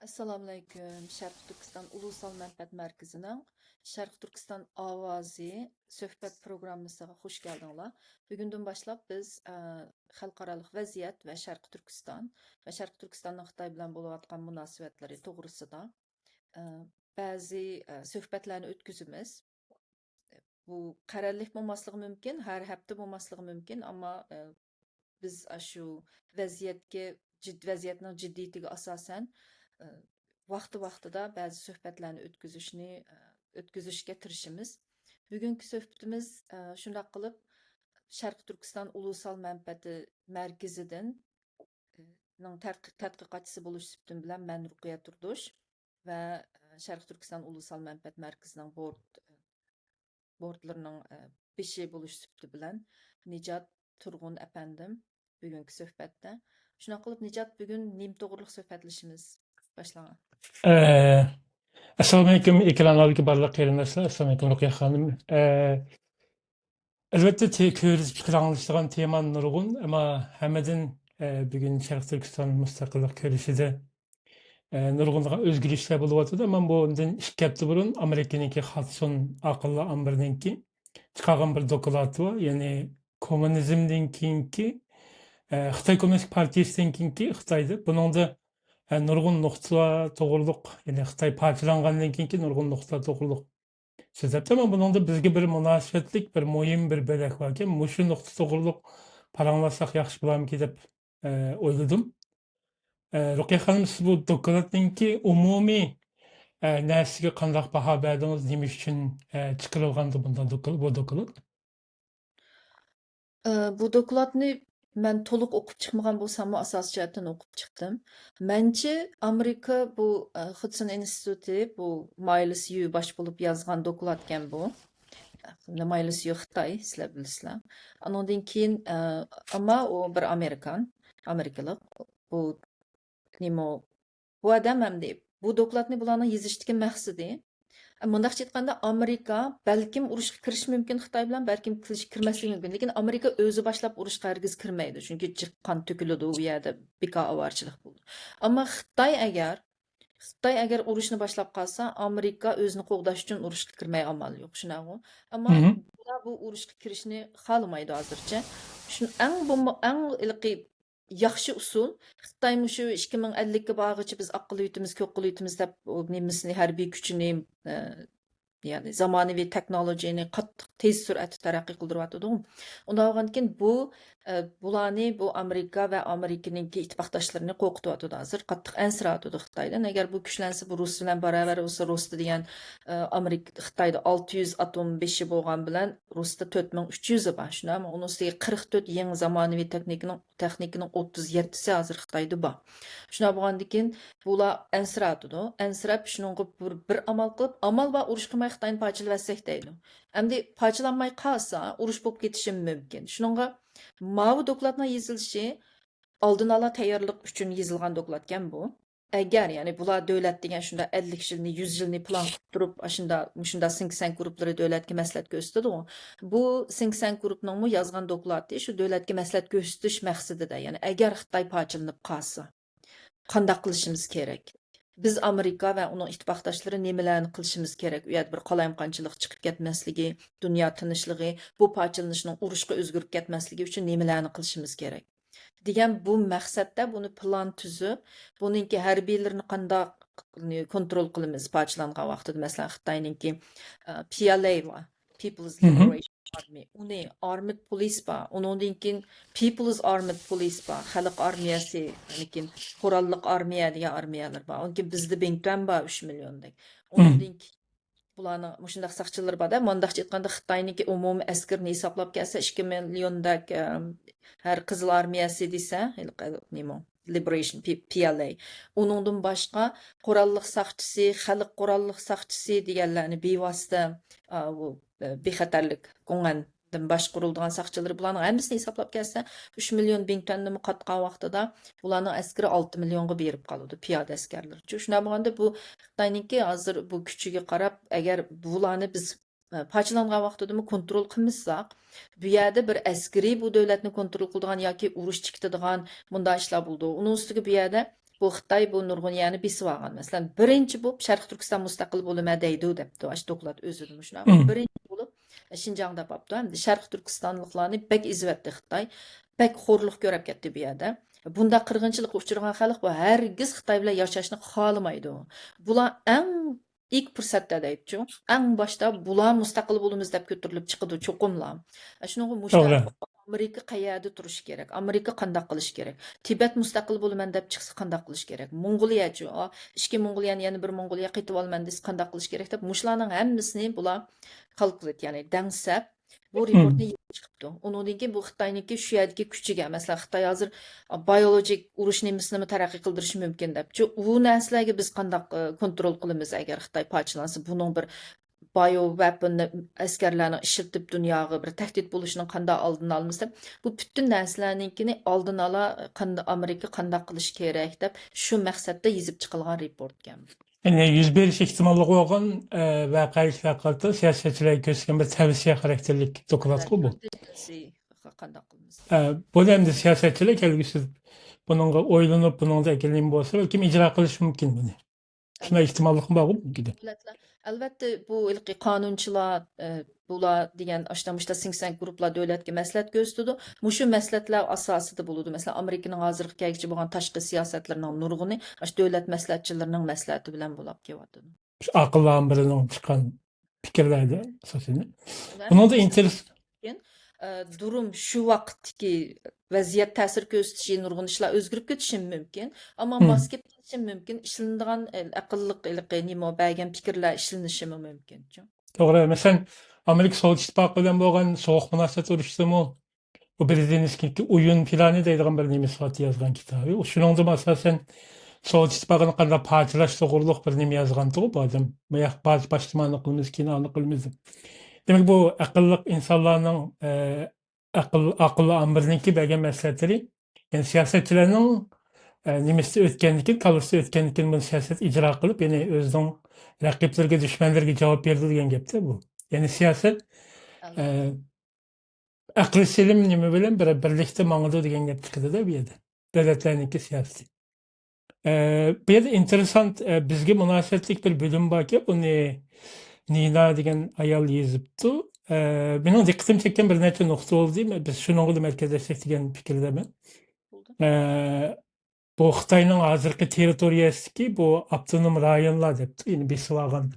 Assalomu alaykum. Sharq Turkiston Ulusal Manfaat Markazining Sharq Turkiston ovozi suhbat programmasiga xush keldinglar. Bugundan boshlab biz xalqaro vaziyat va Sharq Turkistonning Xitoy bilan bo'layotgan munosabatlari to'g'risida ba'zi suhbatlarni o'tkazamiz. Bu qarorlik bo'lmasligi mumkin, har hafta bo'lmasligi mumkin, ammo biz shu vaziyatning jiddiyatiga asosan vaqti-vaqtida ba'zi suhbatlarni o'tkazishga tirishimiz. Bugungi suhbatimiz shundoq qilib Sharq Turkiston Ulusal Manfaati Markazidan tadqiqotchisi bo'lish suhbatim bilan men Ruqiya Turdush va Sharq Turkiston Ulusal Manfaat Markazining bordlarining beshi bo'lish suhbati bilan Nijat Turg'un apandim bugungi suhbatda. Shundoq qilib Nijat bugun nim to'g'riliq suhbatlashimiz başlagan. Assalomu alaykum ekran oldiga barliq qarindoshlar. Assalomu alaykum Ruqiya xonim. Albatta ko'rib chiqargan tema nurg'un, ammo hammadan bugun Sharq Turkiston mustaqillik ko'rishida nurg'un o'zgarishlar bo'lyapti. Men bundan 2 hafta burun Amerikaniki Hudson aqlli ambiriniki chiqargan bir doklad var. Ya'ni kommunizmdan keyingi Xitoy Kommunist Partiyasidan keyingi Xitoyda buningda nurg'un nuqtalar to'g'riliq, ya'ni Xitoy parchalangandan keyingi nurg'un nuqtalar to'g'riliq so'zlabdi. Ama buningda bizga bir munosabatlik, bir muhim bir belak var ekan. Mushu nuqta to'g'riliq paranglasak yaxshi bo'larmikin deb o'yladim. Ruqiya xonim, siz bu dokladninki umumiy narsaga qanday baho berdingiz, nima uchun chiqarilgandi bu doklad? Bu dokladni men to'liq o'qib chiqmagan bo'lsam, asos jihatdan o'qib chiqdim. Mencha Amerika bu Hudson instituti bu Miles Yu bosh bo'lib yozgan doklad ekan bu. Miles Yu Xitoy, sizlar bilasizlar. Andan keyin ammo u bir Amerikalik. Bu nima bu odam ham deb bu dokladni bularning yozishdagi maqsadi Mundaqcha aytganda Amerika balkim urushga kirish mumkin Xitoy bilan, balkim kirmasligi mumkin. Lekin Amerika o'zi boshlab urushga hargiz kirmaydi. Chunki qon to'kiladi u yerda bekoavarchilik bo'ldi. Ammo Xitoy agar urushni boshlab qolsa, Amerika o'zini qo'g'dash uchun urushga kirmay amal yo'q, shunaqmi? Ammo bu urushga kirishni xohlamaydi hozircha. Shu eng ilqiy yaxshi usul Xitoy shu 2050ga borgacha biz aqlli yutimiz, ko'qli yutimiz deb nemisini harbiy kuchini yani zamonaviy texnologiyani qattiq tez sur'atda taraqqiy qildiryapti. Unda olgandan bu bularni bu Amerika va Amerikaning ittifoqdoshlarini qo'rqityapti hozir. Qattiq ansirayapti Xitoydan. Agar bu kuchlansa, bu Rus bilan barobar bo'lsa, Rusda degan Amerika Xitoyda 600 atom beshi bo'lgan bilan Rusda 4300 bor. Shunami? Uning ustiga 44 yangi zamonaviy texnikaning 37si hozir Xitoyda bor. Shuna bo'lgandan keyin bular ansirayapti. Ansirab shuningga bir amal qilib, amal va urush qilmay Xitoyni parchalasak deydi. Endi parchalanmay qolsa, urush bo'lib ketishi mumkin. Shuningga Mavi dokladning yozilishi oldin ola tayyorlik uchun yozilgan doklad ekan bu. Agar ya'ni bular davlat degan shunda 50 yilni 100 yilni plan qilib turib, shunda think guruhlari davlatga maslahat ko'rsatadi. Bu think guruhning yozgan dokladi shu davlatga maslahat ko'rsatish maqsadida, ya'ni agar Xitoy parchalanib qolsa, qanday qilishimiz kerak? Biz Amerika va uning ittifoqdoshlari nimalarni qilishimiz kerak? U yerda bir qalamqonchilik chiqib ketmasligi, dunyo tinchligi, bu parchalanishning urushga o'zgarib ketmasligi uchun nimalarni qilishimiz kerak? degan bu maqsadda buni plan tuzib, buningki harbiylarni qanday kontrol qilamiz parchalangan vaqtida, masalan Xitoyninki PLA va People's Liberation Army, uni Armed Police bor, undan keyin People's Armed Police bor, xalq armiyasi, lekin qurolliq armiya degan armiyalar bor. Unki bizda Bengtuan bor 3 milliondek. Undan keyin bularning mushundaq saqchilar bor-da, mundaqcha aytganda Xitoyniki umumiy askarni hisoblab kelsa 2 milliondak har qizil armiyasi desa, nima Liberation PLA. Uningdan boshqa qurolliq saqchisi, xalq qurolliq saqchisi deganlarni bevosita bu bexatarlik qo'ngandan boshqarilgan saqchilar bularning hammasini hisoblab kelsa 3 million Bengtuanni qatqan vaqtida bularning askari 6 millionga berib qoladi, piyoda askarlar. Shuna bo'lganda bu Xitoyniki hozir bu kuchiga qarab, agar bularni biz parchalangan vaqtida kontrol qilmasak, bu yerda bir askari bu davlatni kontrol qiladigan yoki urush chiqadigan bunday ishlar bo'ldi. Uning ustiga bu yerda bu Xitoy bu nurg'un yani besib olgan. Masalan, birinchi bo'lib Sharq Turkiston mustaqil bo'lma deydi debdi. Ash doklad o'zida shuna. Hı. Birinchi bo'lib Şinjan'da babdı. Hem de Şarkı Türkistanlıklarını bek izvetdi Xitay. Bek xorluq ko'rib ketdi bu yerda. Bunda qirg'inchilik uchragan xalq bu hargiz Xitoy bilan yashashni xohlamaydi. Bular eng ilk fursatda deydi. Eng boshda bular mustaqil bo'lamiz deb ko'tarilib chiqdi cho'qimlar. Shunga mushtar Doğru. Amerika qayerda turishi kerak? Amerika qanday qilish kerak? Tibet mustaqil bo'laman deb chiqsa qanday qilish kerak? Mongoliyachi, ikki Mongoliyani yana bir Mongoliya qaytib olman desa qanday qilish kerak deb mushlarning hammasini bular kalkulat ya'ni dangsab bu Hı. reportni chiqibdi. Undan keyin bu Xitoyniki shu yerdagi kuchiga, masalan, Xitoy hozir biologik urush nemisini taraqqiy qildirishi mumkin deb. U narsalarga biz qanday kontrol qilamiz agar Xitoy parchalansa, buning bir bio weaponni askarlarni ishlatib dunyoga bir tahdid bo'lishini qanday oldini olamiz deb. Bu butun narsalarnikini oldin ola qanday Amerika qanday qilish kerak deb shu maqsadda yozib chiqilgan report ekan. Yani yüz beriş ihtimalli olan vakaylıklarda siyasetçilere gösteren bir tavsiye karakterlik dokulat bu. Qanday qilamiz? Bu hem de siyasetçiler kelgisi bununla oylanıp bununla eklenim bolsa belki icra kılış mümkün bunu. Şuna ihtimallık mı bağlı mı gidi? Davlatlar albatta bu ilki qonunchilar bular degan ashtamushta think guruhlar davlatga maslahat ko'rsatadi. Mushu maslahatlar asosida bo'ladi. Masalan, Amerikaning hozirgi kelgusi bo'lgan tashqi siyosatlarining nurg'uni ash davlat maslahatchilarining maslahati bilan bo'lib kelyapti. Akıllan birinin çıkan fikirlerde esasını. Bunun da interes... Durum shu vaqtdagi vaziyat ta'sir ko'rsatishi nurg'un ishlar o'zgarib ketishi mumkin, ammo mos kelib ketishi mumkin, ishlanadigan aqlliq nima bergan fikrlar ishlanishi mumkin. Doğru. Mesela Amerika Soğuk İttifakı bilen boğan soğuk münasebet oluştu mu? Bu bildiğiniz ki oyun filanı deydiğen bir nemi saati yazgan kitabı. O şunun da asasen Soğuk İttifakı'nın kadar parçalaştı kuruluk bir nemi yazgan tuğu bu adam. Mayak bazı başlamanlıklarımız ki anlıklarımız. Demek bu akıllık insanların akıllı amırınki belge meseleleri yani siyasetçilerin nemesi ötkenlikin, kalısı ötkenlikin bunu siyaset icra kılıp yani özden rakiplerine, düşmanlarına cevap verdi diyen gepte bu. Yani siyaset aklı selim nemi bilen birlikte manıdı diyen gep çıkıdı da bir yerde. Devletlerinki siyaseti. Bir yerde enteresan bizge münasebetlik bir bölüm var ki bunu Nina degan ayol yezibdi. Mening diqqatim chekkan bir necha nuqta oldu. Biz shunga markazlashsak degan fikrdaman. Bu Xitoyning hozirgi territoriyasidagi bu avtonom rayonlar debdi. Ya'ni besib olgan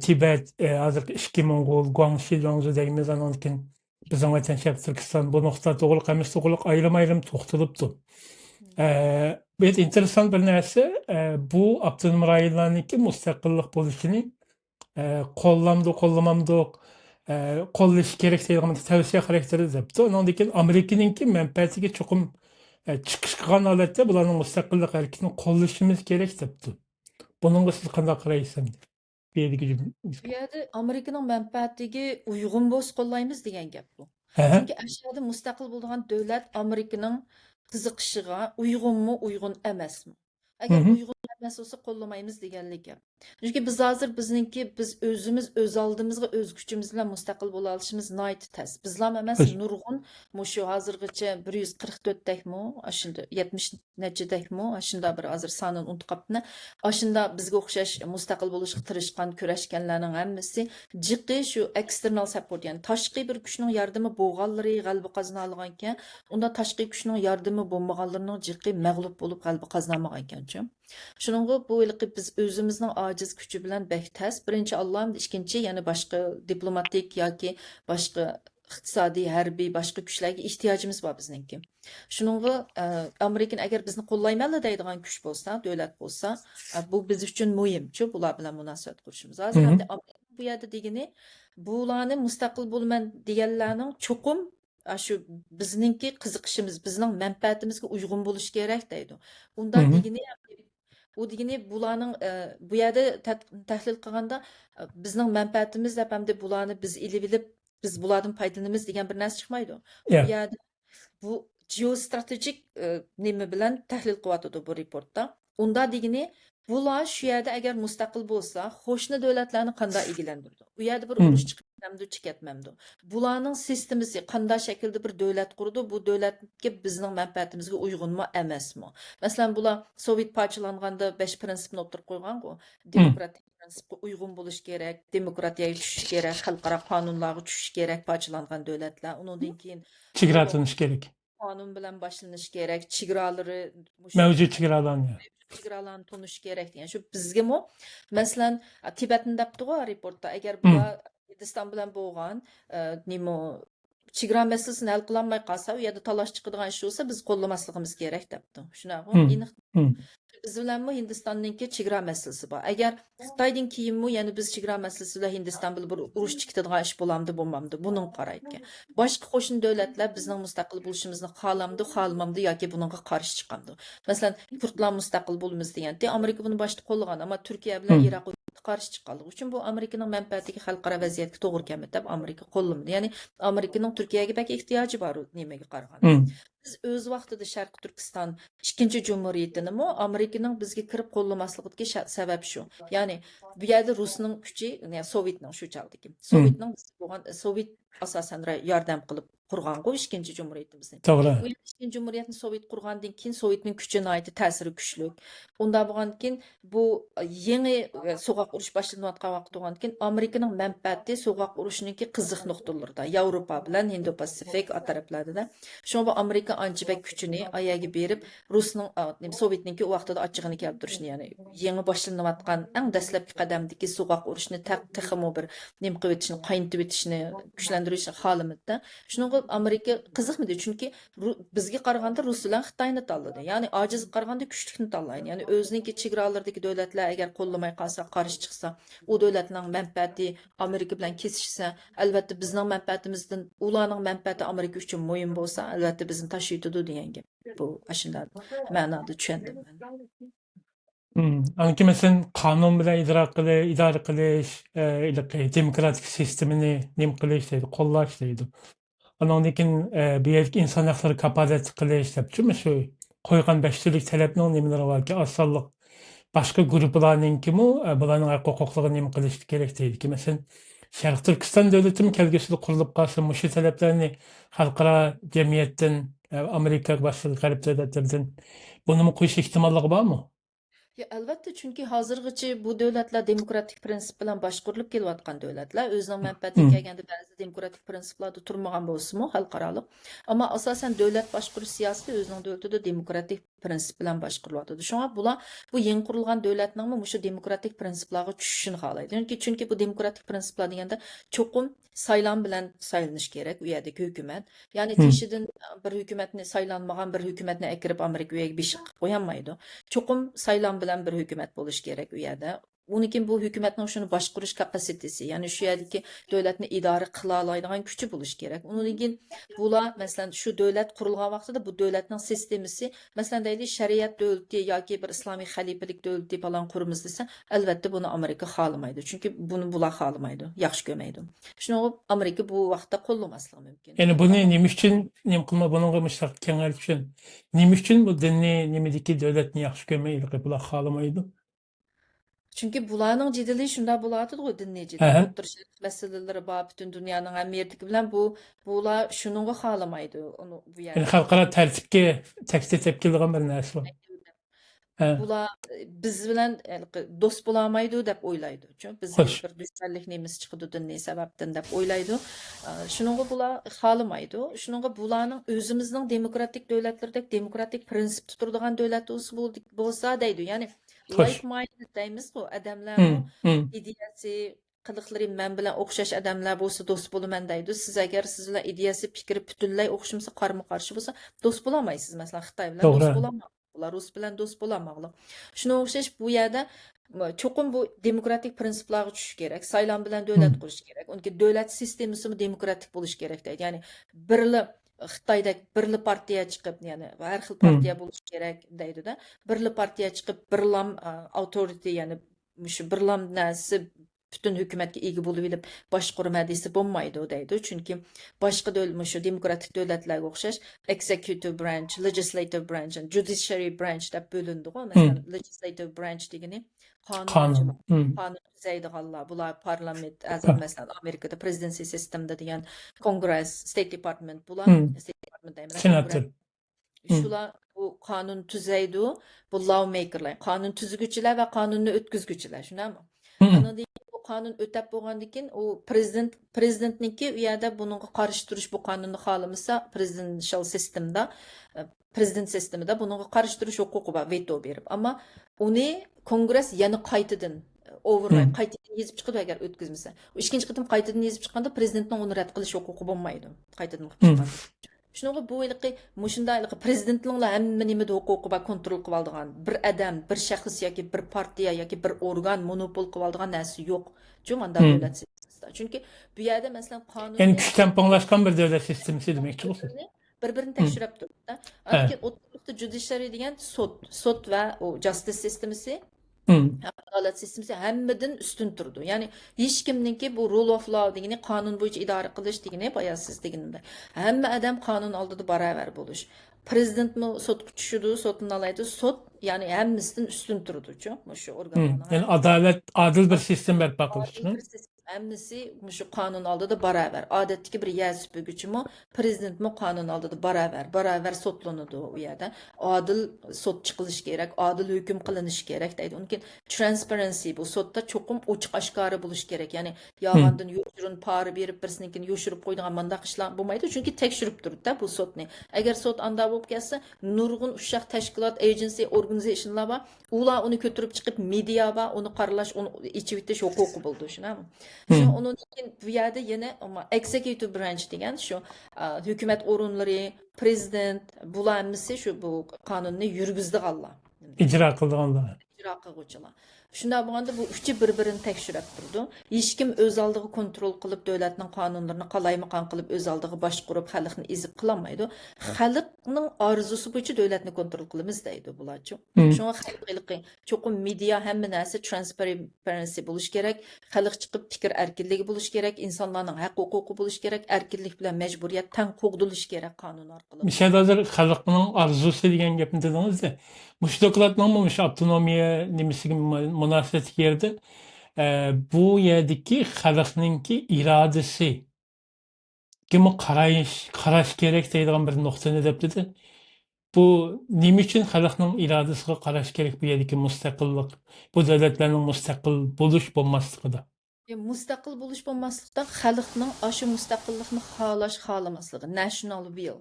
Tibet, hozirgi ikki Mongol, Guangxi, Jiangsu deymiz. Andan keyin bizning vatan Sharq Turkiston bu nuqta to'g'ri emas, to'g'ri ayrim to'xtalibdi. Bu yerda enteresan bir narsa, bu avtonom rayonlarniki mustaqillik bo'lishini kollamamdı, kollaş gerek deyilgan tavsiye karakteri depti. Ondan keyin Amerika'nınki menfaatiga çokum chiqish qilgan holatda bularning mustaqillik harakatini qo'llashimiz kerak debdi. Buningga siz qanday qaraysiz? Bu yerda Amerikaning manfaatiga uyg'un bo'lsa qo'llaymiz degan gap bu. Chunki aslida mustaqil bo'lgan davlat Amerikaning qiziqishiga uyg'un emasmi? Agar uyg'un emas bo'lsa qo'llamaymiz deganlik gap. Chunki biz hozir biz o'zimiz o'z oldimizga o'z kuchimiz bilan mustaqil bo'la olishimiz nihoyat tez. Bizlar emas nurg'un mushu hozirgacha 144 dakmi, ashunda 70 necha dakmi, ashunda bir hozir sonini unutib qolibman. Ashunda bizga o'xshash mustaqil bo'lishga tirishgan, kurashganlarning hammasi jiqi shu external support, ya'ni tashqi bir kuchning yordami bo'lganlari g'alaba qozona olgan ekan, unda tashqi kuchning yordami bo'lmaganlarning jiqi mag'lub bo'lib g'alaba qozonmagan ekan. Shuningga bu ilqi biz o'zimizning ojiz kuchi bilan bektas. Birinchi Alloh, ikkinchi yana boshqa diplomatik yoki boshqa iqtisodiy, harbiy boshqa kuchlarga ehtiyojimiz bor bizningki. Shuningga Amerika agar bizni qo'llaymaydi deydigan kuch bo'lsa, davlat bo'lsa, bu biz uchun muhim-ku, bular bilan munosabat qurishimiz. Hozir ham bu yerda degani bularni mustaqil bo'laman deganlarning cho'qim shu bizningki qiziqishimiz, bizning manfaatimizga uyg'un bo'lish kerak deydi. Unda degani u degani bularning bu yerda tahlil qilganda bizning manfaatimiz deb hamda bularni biz ilib biz bulardan foydalanamiz degan bir narsa chiqmaydi. Bu yerda bu geostrategik nima bilan tahlil qilyotdi bu reportda. Unda degani bular shu yerda agar mustaqil bo'lsa, qo'shni davlatlarni qanday egallantirdi? U yerda bir urush chiqib ketmemdi, ketmemdi. Bularning sistemasi qanday shaklda bir davlat qurdi, bu davlatga bizning manfaatimizga uyg'unmi emasmi? Masalan, bular Sovet parchalanganda 5 prinsipni o'tirib qo'ygan-ku. Hı. Demokratik prinsipga uyg'un bo'lish kerak, demokratiyaga tushish kerak, xalqaro qonunlarga tushish kerak parchalangan davlatlar. Undan keyin Çigara to'liq atılmış gerek. qonun bilan boshlanish kerak, chegaralari mushu Mevcut çigaradan ya. chegaralarni tonish kerak degan shu bizgami masalan Tibatni debdi-ku reportda agar Hı. bular Hindiston bilan bo'lgan nima chegara masalasini hal qilolmay qolsa u yerda talash chiqadigan ish bo'lsa biz qo'llamasligimiz kerak debdi shunaqa Hı. aniq Hı. biz bilanmi Hindistonniki chegara masalasi bor agar Xitoydan keyinmi yana biz chegara masalasi bilan Hindiston bilan bir urush chiqadigan ish bo'lamdi bo'lmamdi buning qaraydi boshqa qo'shni davlatlar bizning mustaqil bo'lishimizni xohlamdi xohlamamdi yoki buningga qarshi chiqamdi masalan kurdlar mustaqil bo'lamiz deganda Amerika buni boshda qo'llagan ammo Turkiya bilan Hı. Iroq qarshi chiqqanligi uchun bu Amerikaning manfaatiga xalqaro vaziyatga to'g'ri kelmaydi deb Amerika qo'llamadi ya'ni Amerikaning Turkiyaga bak ehtiyoji bor nimaga qaraganda Hı. biz o'z vaqtida Sharq Turkiston ikkinchi jumhuriyatinimi Amerikaning bizga kirib qo'llamasligiga sabab shu. Ya'ni bu yerda Rusning kuchi, ya'ni Sovetning shu chog'dagi. Hı. Sovetning bo'lgan Sovet asosan yordam qilib qurgan-ku ikkinchi jumhuriyatimizni. Doğru. Bu ikkinchi jumhuriyatni Sovet qurgandan keyin Sovetning kuchi nihoyatda ta'siri kuchli. Unda bo'lgan keyin bu yangi so'qoq urush boshlanayotgan vaqt bo'lgan keyin Amerikaning manfaati so'qoq urushniki qiziq nuqtalarida, Yevropa bilan Indo-Pasifik taraflarida. Şuna bu Amerika ancha bak kuchini ayaga berib, Rusning Sovetniki u vaqtida ochig'ini keltirishni, ya'ni yangi boshlanayotgan eng dastlabki qadamdagi so'qoq urushni texmo bir nim qilib o'tishni, qaynitib o'tishni, kuchlantirishni xohlamadida. Shunga Amerika qiziqmadi, chunki bizga qaraganda Rus bilan Xitoyni tanladi. Ya'ni ojiz qaraganda kuchlikni tanlaydi. Ya'ni o'ziniki chegaralaridagi davlatlar agar qo'llamay qolsa, qarshi chiqsa, u davlatning manfaati Amerika bilan kesishsa, albatta bizning manfaatimizdan ularning manfaati Amerika uchun muhim bo'lsa, albatta bizni tashiydi degan gap. Bu ashunday ma'noda tushundim men. Anki mesela kanun bilen idare kılış, demokratik sistemini nim kılış deydi, kollaş deydi. Onun için bir yerki insan hakları kapalet kılış deydi. Çünkü şu koygan beşçilik talepinin nimeleri var ki asallık başka gruplarının kimi bularning hukukluğunu nim kılış gerek deydi ki mesela Şarkı Türkistan devletinin kelgüsü kurulup kalsın, muşu taleplerini halkara cemiyetten, Amerika başka garip devletlerden bunu mu koyuş ihtimallığı var mı? Ya albatta chunki hozirgacha bu davlatlar demokratik prinsip bilan boshqarilib kelayotgan davlatlar o'zining manfaatiga Hı. kelganda ba'zi demokratik prinsiplarda turmagan bo'lsa-mu xalqaroliq ammo asosan davlat boshqarish siyosati o'zining davlatida demokratik prinsip bilan boshqarilyotdi shunga bular bu yangi qurilgan davlatning shu demokratik prinsiplarga tushishini xohlaydi chunki bu demokratik prinsiplar deganda cho'qim saylan bilan saylanish kerak u yerdagi hukumat ya'ni Hı. teshidan bir hukumatni saylanmagan bir hukumatni akirib Amerika u yerga besh qo'yolmaydi cho'qim saylan bilan bir hukumat bo'lishi kerak u yerda. Unikin bu hukumatning shuni boshqarish kapasitesi, ya'ni shu yerdagi davlatni idora qila oladigan kuchi bo'lishi kerak. Undan keyin bular masalan shu davlat qurilgan vaqtida bu davlatning sistemasi, masalan deydi shariat davlati yoki bir islomiy xalifalik davlati falan quramiz desa, albatta buni Amerika xohlamaydi. Chunki buni bular xohlamaydi, yaxshi ko'rmaydi. Shuni Amerika bu vaqtda qo'llamasligi mumkin. Yani bunu nima uchun nim qilma buningga mustaq kengayib uchun nima uchun bu dinni nimidagi davlatni yaxshi ko'rmaydi bular xohlamaydi. Chunki bularning jiddiy shunda bo'ladi-ku dinniy jiddiy Aha. o'tir masalaları bor butun dunyoning hamyerdagi bilan bular shuningga xohlamaydi uni bu Yani yerda. xalqaro tartibga takdir tepkilgan bir narsa bor. Ha, Bular biz bilan do'st bo'lolmaydi deb o'ylaydi. Chunki bizga xo'sh. bir dushmanlik nemiz chiqdi dinniy sababdan deb o'ylaydi. Shuningga bular xohlamaydi. Shuningga bularning o'zimizning demokratik davlatlardek demokratik prinsip turadigan davlat bo'lsa deydi. Ya'ni Xo'sh. like minded deymiz-ku, odamlar Hı, hı. ideyasi qiliqlari men bilan o'xshash odamlar bo'lsa do'st bo'laman deydi. Siz agar siz bilan ideyasi, fikri butunlay o'xshamasa, qarama-qarshi bo'lsa, do'st bo'lolmaysiz. Masalan, Xitoy bilan do'st To'g'ri. bo'lolmaysiz. Ular Rus bilan do'st bo'lolmaydi. Shunga o'xshash bu yerda cho'qim bu demokratik prinsiplarga tushish kerak. Saylan bilan davlat Hı. qurish kerak. Unga davlat sistemasi demokratik bo'lishi kerak deydi. Ya'ni birli Xitoydek birli partiya chiqib, ya'ni har xil Hı. partiya bo'lishi kerak deydi-da. Birli partiya chiqib, birlam authority, ya'ni shu birlam narsa bütün hükümetke ega bolup elip başqurma dese bolmaydı deydi. Çünkü başqa şu demokratik devletlerge okşaş executive branch, legislative branch, and judiciary branch dep bölündü go. Mesela legislative branch degeni kanuncular. Kanun. Kanun düzeydiğanlar, bular parlament, azam mesela Amerika'da presidency sistemde diyen Congress, State Department bular, State Department deyim, Senatör. Congress. Şular bu kanun tüzeydi, bu lawmakerlar, kanun tüzgüçüler ve kanunu ötküzgüçüler, şuna mı? Ana değil, bu kanun ötep boğandikin, o prezidentninki uyada bunun karşı duruş bu kanunu halamısa presidential sistemde, prezident sisteminde bunun karşı duruş hukuku var, veto berip. Ama onu kongres yanı kaytıdın, override, kaytıdın yazıp çıkıdı eğer ötküzmese. O ikinci kıtım kaytıdın yazıp çıkanda prezidentin onu rad kılış hukuku bulmaydı. Kaytıdın çıkanda. Şunu bu ilki muşunda prezidentliğinle hem nimede hukuku ba kontrol kıp aldığan bir adam, bir şahıs yoki bir partiya yoki bir organ monopol kıp aldığan nersi yok. Çünkü anda devlet sistemi. Çünkü bu yerde mesela kanun Yani güçten paylaşkan bir devlet sistemi demek olsun. birbirini tekşirip durdu. Ayrıca oturukta judiciary degen sot ve o justice sistemisi adalet sistemi hemmeden üstün durdu. Yani hiç kimninki bu rule of law degeni kanun boyunca idare kılış degeni bayağı siz degeninde. Hemme adam kanun aldığı beraber buluş. Prezident mi sot küçüşüdü, sotun alaydı. Sot yani hemmesinden üstün durdu. Çok şu organlarına. Yani adalet, adil bir sistem berpa kılış. Hemmesi şu kanun aldı da beraber. Adetteki bir yer süpürgücü mü, prezident mi kanun aldı da beraber. Beraber sotlanıdı o yerde. Adil sot çıkılış gerek, adil hüküm kılınış gerek deydi. Onun için transparency bu sotta çokum uçuk aşkarı buluş gerek. Yani yağandın yoşurun parı berip birisininkini yoşurup koyduğun mandaq işler bulmaydı. Çünkü tekşürüp durdu da bu sot ne. Eğer sot anda bulup gelse nurgun uşak teşkilat, agency, organizationlar var. Ula onu götürüp çıkıp media var. Onu karalaş, onu içi hukuku buldu. Şuna mı? Şu onun için bir yerde yine ama executive branch degen şu hükümet orunları, prezident bulanması şu bu kanunu yürgüzdü Allah. İcra kıldı Allah. İcra kılgıçılar. Şunda bu bu üçü birbirini tekşirip durdu. Hiç kim öz aldığı kontrol kılıp devletin kanunlarını kalaymakan kılıp öz aldığı başkurup halkını izip kılamaydı. Halkının arzusu boyunca devletini kontrol kılımız deydi bularcı. Şuna halkı çok media hem neyse transparency buluş gerek. Halk çıkıp fikir erkinliği buluş gerek. İnsanların hak hukuku buluş gerek. Erkinlik bile mecburiyet ten kogduluş gerek kanun arkalı. Bir şey hazır halkının arzusu degen gepini dediniz de. Muş doklatlanmamış avtonomiya nimisi gibi münasebet yerde bu yerdeki halkınınki iradesi kimi qaraş gerek deydigan bir nuqtani dep dedi. Bu nima uchun xalqning irodasiga qarash kerak bu yerdagi mustaqillik, bu davlatlarning mustaqil bo'lish bo'lmasligida. Mustaqil buluş bulmaslıkta halkının aşı mustaqillikni xalaş xalamaslығы, national will,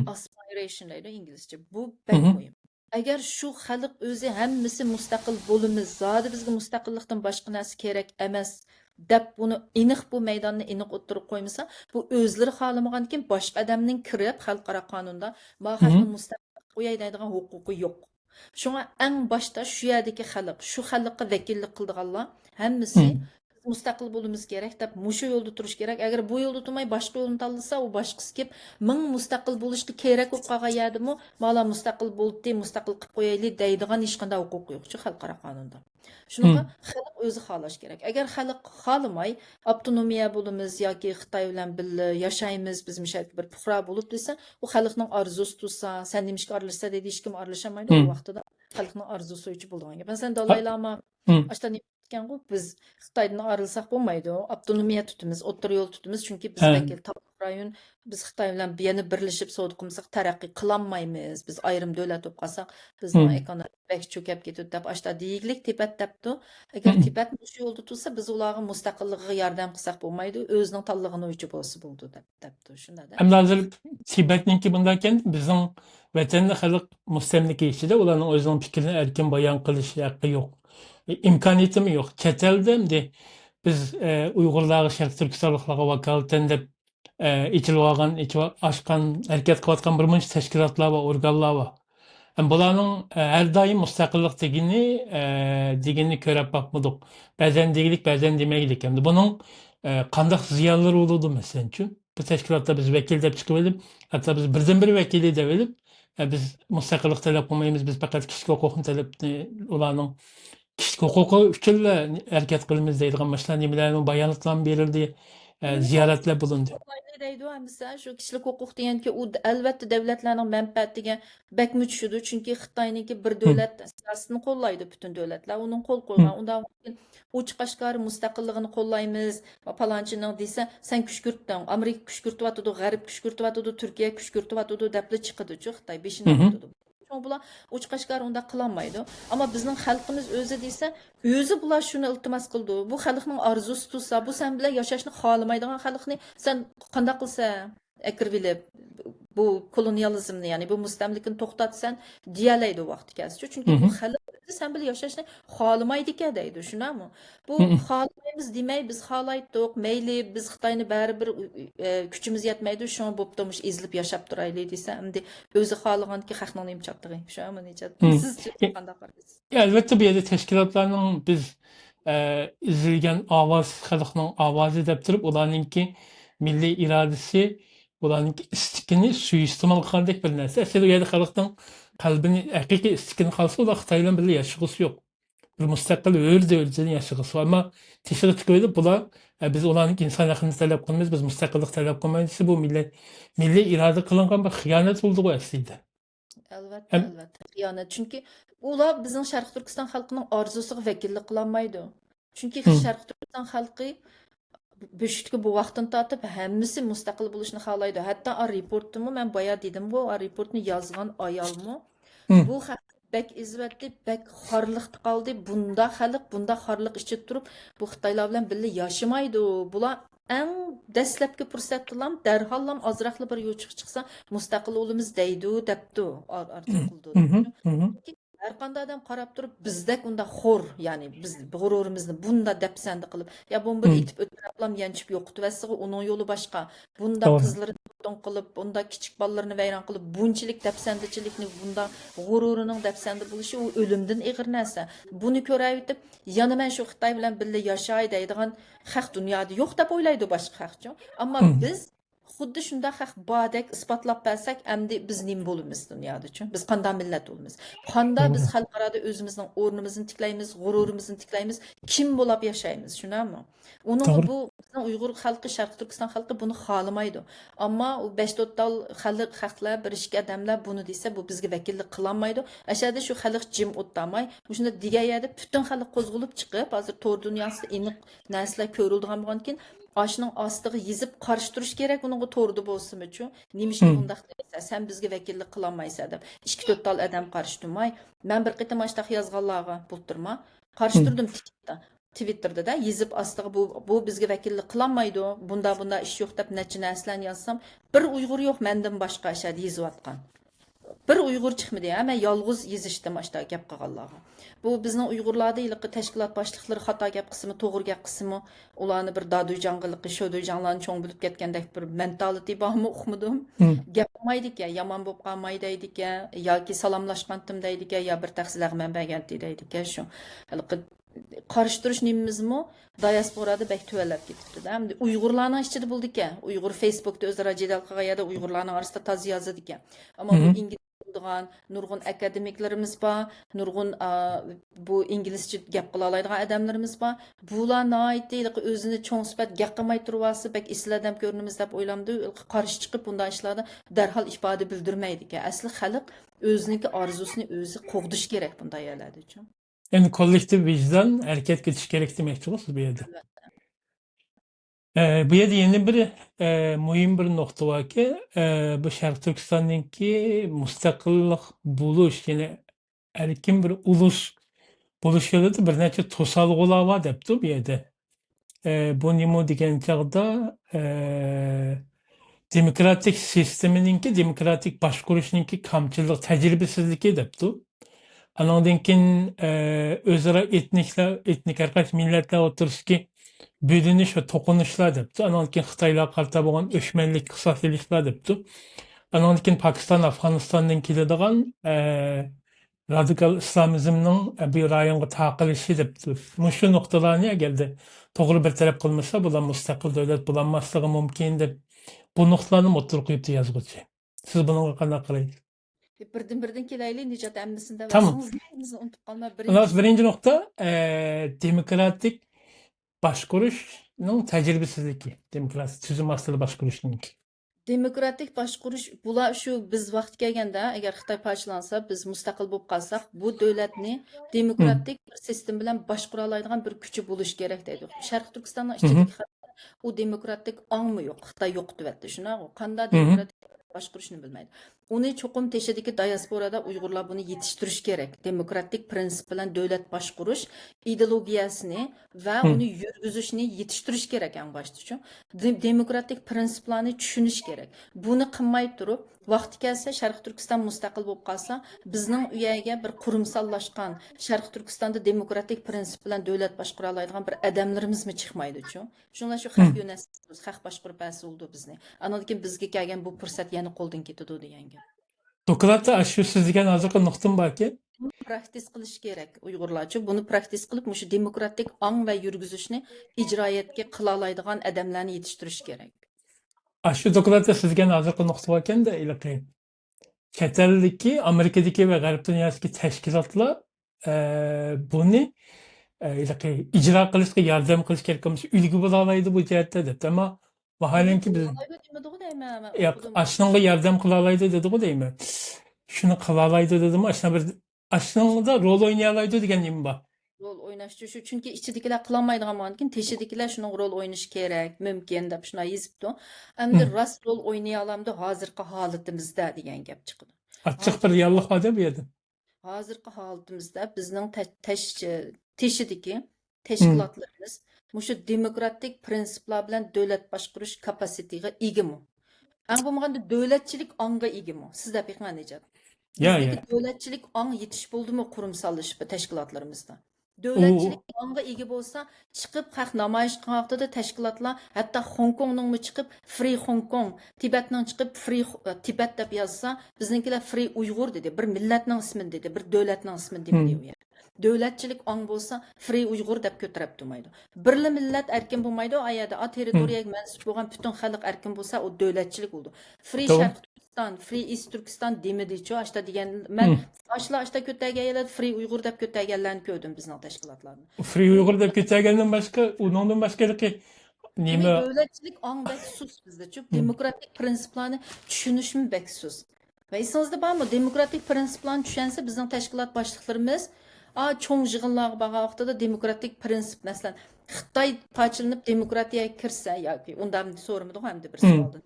aspiration deydi İngilizce. Bu pek mühim. Eğer şu halk özü hemmisi mustaqil bolumuz, zadı bizge mustaqillikten başka narsa kerak emas dep bunu iniq bu meydanını iniq o'ttirib qo'ymasa, bu özleri xalamagan ekan boshqa odamning kirib xalqaro qonunda ma xalqning mustaqil qo'yay deydigan huquqi yo'q. Şuna en başta şu yerdeki halk, şu halkka vekillik qildiganlar hemmisi mustaqil bo'limiz kerak deb mushu yo'lda turish kerak. Agar bu yo'lda turmay boshqa yo'lni tanlasa, u boshqasi kelib, "Men mustaqil bo'lishga kerak bo'lib qolgan yerdimi? Mala mustaqil bo'ldi, mustaqil qilib qo'yaylik" deydigan hech qanday huquq yo'q-chi xalqaro qonunda. Shunaqa xalq o'zi xohlash kerak. Agar xalq xohlamay, avtonomiya bo'limiz yoki Xitoy bilan birga yashaymiz, biz mishalki bir puhra bo'lib desa, u xalqning arzusi tursa, sen nimishga aralashsa deydi, hech kim aralashamaydi u vaqtida. Xalqning arzusi uchun bo'lgan gap. Masalan, Dalay Lama ashta ekan bu biz Xitoydan ayrılsak bo'lmaydi. Avtonomiya tutimiz, o'rta yo'l tutimiz, chunki biz vakil rayon biz Xitoy bilan yana birlashib savdo qilmasak taraqqiy qilolmaymiz. Biz ayrim davlat bo'lib qolsak, bizning ekonomik cho'kib ketadi deb ashta deyiglik Tibet debdi. Agar Tibet shu yo'lda tursa, biz ularga mustaqilligiga yordam qilsak bo'lmaydi, o'zining tanlig'ini o'yichi bo'lsa bo'ldi debdi. Shunda. Hem hozir Tibetninki bundaken bizning vatanda xalq mustamlika ichida ularning o'zining fikrini erkin bayon qilish haqqi yo'q. İmkaniyeti mi yok? Çeteldemdi. Biz Uygurlarga, Şarkı Türkistanlıklarga vakaleten dep içilip aşkan, hareket kılatkan bir mınç teşkilatlar var, organlar var. Bularning her daim mustaqillik degini körep bakmadık. Bazen deyilik, bazen demeylik. Hem de bunun qandaq ziyanları olurdu mesela. Bu teşkilatta biz vekil dep çıkıp edip, hatta biz birden bir vekili de edip, biz mustaqillik talep olmayımız, biz fakat kişilik hukukun talepini ularning kişilik kishilik huquqi uchunla harakat qilamiz deydigan mashlar nimalarni bayonotlar berildi, Nima ziyoratlar bo'lindi. qo'llaydi deydi hamisa shu kishilik huquq deganki u albatta davlatlarning manfaatiga bakmi tushidi chunki xitoyniki bir Hı, davlat siyosatini qo'llaydi butun davlatlar uning qo'l hı, qo'ygan undan ochiq oshkor mustaqilligini qo'llaymiz palonchining desa sen kushkurtding amerika kushkurtyotidi g'arb kushkurtyotidi turkiya kushkurtyotidi deb chiqadichu xitoy hı, beshini hı, otidi bular ochiq oshkor unda qilolmaydi ammo bizning xalqimiz o'zi desa o'zi bular shuni iltimos qildi bu xalqning orzusi tursa bu sen bilan yashashni xohlamaydigan xalqni sen qanday qilsa akirvilib bu kolonializmni ya'ni bu mustamlikani to'xtatsan deyalaydi vaqti kelsa hı, chunki bu hı, xalq o'zi sen bilan yashashni xohlamaydi ekan deydi shunami bu hı, hı. xohlamaymiz demay biz xohlaydiq mayli biz xitoyni baribir kuchimiz yetmaydi shu bo'ptimish ezilib yashab turaylik desa endi o'zi xohlaganki haqni imchoqtig'i shumi necha Hı. sizchi E, qanday qaraysiz Elbette bir yerde teşkilatlarının biz izleygen avaz, halkının avazı dep durup, ularınki milli iradesi, ularınki istikini suistimal kıldık bir narsa. Aslında o yerde halkın kalbini, hakiki istikini kalsa, ular Xitayla birlikte yaşıgısı yok. Bir müstakil öyle yaşıgısı var. Ama teşkilat koydu, bular biz ularınki insan hakkını talep kılmayız, biz müstakillik talep kılmayız. Bu milli irade kılıngan bir hıyanet oldu bu aslında. Albatta, Hem, albatta. Xiyonat. Chunki ular bizning Sharq Turkiston xalqining orzusiga vakillik qilolmaydi. Chunki hı, Sharq Turkiston xalqi büşütki bu vaqtdan tortib hammasi mustaqil bo'lishni xohlaydi. Hatto a reportimi men boya dedim bu a reportni yozgan ayolmi hı, bu haq bak izvatdi, bak xorliqda qoldi. Bunda xalq bunda xorliq ichida turib bu Xitoylar bilan birga yashamaydi. Bular eng dastlabki fursatdalam darhollam ozroqli bir yo'l chiqsa mustaqil bo'lamiz deydi debdi hı, orzu qildi. hı, hı, hı, hı. Har qanday odam qarab turib bizdek unda xo'r ya'ni biz g'ururimizni bunda depsanda qilib ya bu bir Hı. itib o'tirablam yanchib yo'qitib uning yo'li boshqa bunda Doğru. qizlarini xotin qilib bunda kichik bolalarni vayron qilib bunchalik depsandichilikni bunda g'ururining depsanda bo'lishi u o'limdan ig'ir narsa buni ko'rayotib yana men shu xitoy bilan birga yashay deydigan haq dunyoda yo'q deb o'ylaydi boshqa haqchi ammo Hı. biz xuddi shunday haq bodek isbotlab bersak endi biz nim bo'lamiz dunyoda biz qanday millat bo'lamiz qanda biz Doğru. xalqarada o'zimizning o'rnimizni tiklaymiz g'ururimizni tiklaymiz kim bo'lib yashaymiz shunami uning Doğru. bu bizning uyg'ur xalqi sharq turkiston xalqi buni xohlamaydi ammo u besh to'rttal xalq haqlar bir ishki odamlar buni desa bu bizga vakillik qilolmaydi ashada shu xalq jim o'ttamay shunda degayada butun xalq qo'zg'olib chiqib hozir to'r dunyosida aniq narsalar ko'rildigan bo'lgan keyin Aşının astığı yezip qarshi turish kerak uningga to'g'ri bo'lsin-chi. Nimishki Hı. bundaq deysan, sen bizga vakillik qilolmaysan deb. 2-4 tal odam qarshi turmay, men bir qitim ashtaq yozganlarga bultirma, qarshi Hı. turdim Twitterda da yezib astığı bu bizga vakillik qilolmaydi. Bunda ish yo'q deb necha narsalarni yozsam, bir Uyg'ur yo'q mendan boshqa ashada yezayotgan. Bir Uyg'ur chiqmadi, ama yolg'iz yezishdim ashta gap qilganlarga. Bu bizning Uyg'urlarda iliqi tashkilot boshliqlari xato gap qismi, to'g'ri gap qismi, ularni bir dadujanqiliqi, shodujanlarni cho'ng bilib ketgandek bir mentality bormi uqmadim. Hı. Gap qilmaydi ekan, yomon bo'lib qolmaydi deydi ekan, yoki salomlashgandim deydi ekan, yo bir taqsilar manbagan deydi ekan shu. Iliqi qarshi turish nimamizmi diasporada bek tuvallab ketibdi-da. Endi Uyg'urlarning ichida bo'ldi ekan. Uyg'ur Facebookda o'zaro jadal qilganda Uyg'urlarning orasida toz yozadi ekan. Ammo bu Hı. ingliz bo'ladigan nurg'un akademiklarimiz bor, nurg'un bu inglizcha gap qila oladigan odamlarimiz bor. Bular noyatda o'zini cho'ng sifat gap qilmay turib olsa, bak isladam ko'rinimiz deb o'ylamdi. Qarshi chiqib bunday ishlarda darhol ifoda bildirmaydi ekan. Asli xalq o'ziniki orzusini o'zi qo'g'dish kerak bunday yerlarda uchun. Yani kolektif vicdan hareket geçiş gerekli mektubuz bu yerde. Bu yerde yeni bir mühim bir nokta var ki bu Şarkı Türkistan'daki müstakillik buluş yani erkin bir ulus buluş yolu bir neçe tosalgılar var depti bu yerde. Bu nimo diyen çağda demokratik sistemininki demokratik başkuruşunki kamçılık tecrübesizliği depti. Andan keyin o'zaro etnik harqash millatlar o'tirishki bo'linish va to'qinishlar debdi. Andan keyin Xitoylar qarta bo'lgan o'chmanlik qisosliklar debdi. Andan keyin Pokiston, Afg'onistondan keladigan radikal islomizmning bu rayonga taqilishi debdi. Shu nuqtalarni agarda to'g'ri bir taraf qilmasa, bular mustaqil davlat bo'lmasligi mumkin deb bu nuqtalarni o'tirib qo'yibdi yozuvchi. Siz bunga qanday qaraysiz? Birden kelayli Necat emmisinde Tamam. varsınız. Bizi unutup kalma Ondan birincisi. birinci nokta demokratik başkuruşning tecrübesizligi. Demokratik tüzüm asılı başkuruşning. Demokratik başqurush bular shu biz vaqt kelganda agar Xitoy parchalansa biz mustaqil bo'lib qolsak bu davlatni Hı. demokratik bir sistem bilan boshqara oladigan bir kuchi bo'lishi kerak deydi. Sharq Turkistonning Hı hı. ichidagi u demokratik ongmi yo'q, Xitoy yo'q deyapti. Shunaqa qanday Hı hı. demokratik boshqarishni bilmaydi. Uni cho'qim teshidagi diasporada Uyg'urlar buni yetishtirish kerak. Demokratik prinsip bilan davlat boshqarish ideologiyasini va Hı. uni yurgizishni yetishtirish kerak eng boshda. Demokratik prinsiplarni tushunish kerak. Buni qilmay turib, vaqti kelsa Sharq Turkiston mustaqil bo'lib qolsa, bizning u yerga bir qurumsallashgan Sharq Turkistonda demokratik prinsip bilan davlat boshqara oladigan bir odamlarimizmi chiqmaydi-chu? Shunlar shu Hı. xalq yo'nalishimiz, xalq boshqarib oldi bizni. Andan keyin bizga kelgan bu fursat yana qo'ldan ketadi degan gap. Dokladda shu siz degan hozirgi nuqtam borki, Buni praktis qilish kerak Uyg'urlarcha. Buni praktis qilib, mushu demokratik ong va yurgizishni ijroiyatga qila oladigan odamlarni yetishtirish kerak. shu dokladda siz degan hozirgi nuqta borkanda, iliqi chet eldagi, Amerikadagi va G'arb dunyosidagi tashkilotlar buni iliqi ijro qilishga yordam qilish kerak bo'lsa, ulgu bo'la oladi bu jihatda deb. Ammo vaholanki biz yo'q, shunga yordam qila oladi dedi-ku deyman. Shuni qila oladi dedimi? Shunga rol o'ynay oladi degan nima bor? Rol o'ynash shu chunki ichidagilar qilolmaydigan bo'lgandan teshidagilar shuning rol o'ynashi kerak, mumkin deb shuna yozibdi. Endi Hı. rost rol o'ynay olamdi hozirgi holatimizda degan gap chiqdi. Açıq bir reallik var da bu yerda. Hozirgi holatimizda bizning teshidagi Hı. tashkilotlarimiz mushu demokratik prinsiplar bilan davlat boshqarish kapasitetiga egami? Ang bo'lmaganda davlatchilik onga egami? Sizda pekman nejat. Ya Bizdagi ya. davlatchilik ong yetish bo'ldimi qurumsallashib tashkilotlarimizda? Davlatchilik O onga ega bo'lsa, chiqib xalq namoyish qilgan vaqtida tashkilotlar, hatto Hong Kongning chiqib Free Hong Kong, Tibetning chiqib Free Tibet deb yozsa, bizninkilar Free Uyg'ur dedi, bir millatning ismini dedi, bir davlatning ismini demadi Hı. u yer. Davlatchilik ong bo'lsa, Free Uyg'ur deb ko'tarib turmaydi. Birli millat erkin bo'lmaydi, u yerda a Hı. territoriyaga mansub bo'lgan butun xalq erkin bo'lsa, u davlatchilik bo'ldi. Free Doğru. Sharq Turkiston, Free East Turkiston demidi-chu, ashta degan men Hı. ashta ko'targanlar Free Uyg'ur deb ko'targanlarni ko'rdim bizning tashkilotlarni. Free Uyghur deb ketilgandan başka, ondan başka Demek nima? devletçilik angdaki sus bizde. Çünkü Hı. demokratik prensiplerini düşünüşmü bek sus. Ve esasında var mı? Demokratik prensiplerini düşünse bizim teşkilat başlıklarımız çoğun yığınlar bağa vaxtada demokratik prensip mesela Xitay parçalanıp demokratiye kirse ya ki ondan bir sorum da hem de bir Hı. sualdı.